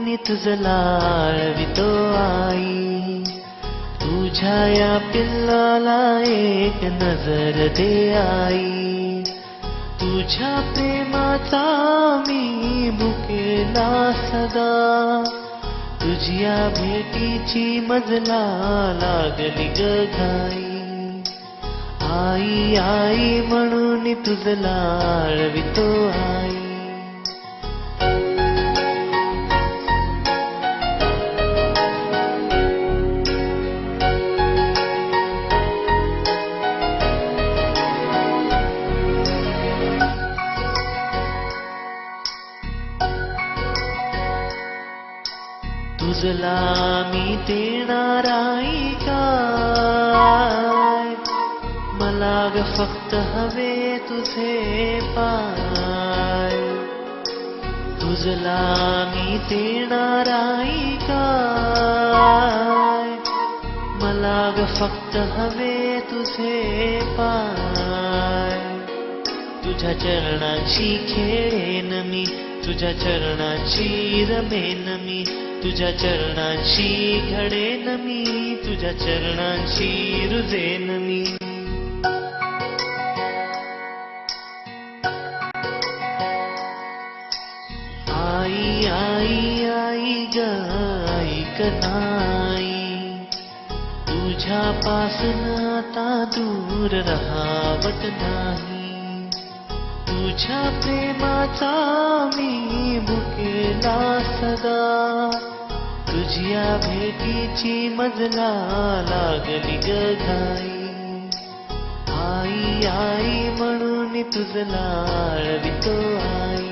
म्हणून तुझं लाळवितो आई. तुझ्या या पिल्लाला एक नजर दे आई. तुझ्या प्रेमाचा मी भुकेला सदा. तुझ्या भेटीची मजला लागली ग घाई. आई आई म्हणून तुझं लाळवितो आई. तुझला मी देणार आई काय. मला ग फक्त हवे तुझे पाय. तुझला मी देणार आई काय. मला ग फक्त हवे तुझे पाय. तुझ्या चरणांची खेळेन मी. तुझ्या चरणांची रमेन मी. तुझ्या चरणांची घडेन मी. तुझ्या चरणांची रुजेन मी. आई आई आई ग ऐक नाही. तुझ्यापासून आता दूर राहावत नाही. तुझ्या प्रेमाचा मी भुकेला सदा. तुझ्या भेटीची मजला लागली ग घाई. आई आई म्हणून तुझं लाळवितो आई.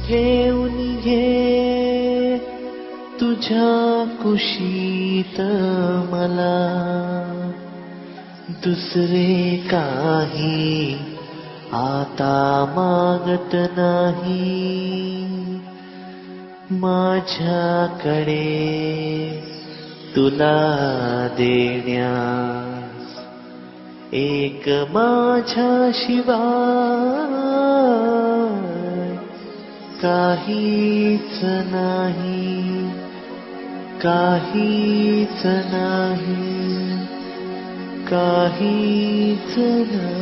घेऊन घे तुझ्या कुशीत मला. दुसरे काही आता मागत नाही. माझ्याकडे तुला देण्यास एक माझ्याशिवाय काहीच नाही. काहीच नाही. काहीच नाही.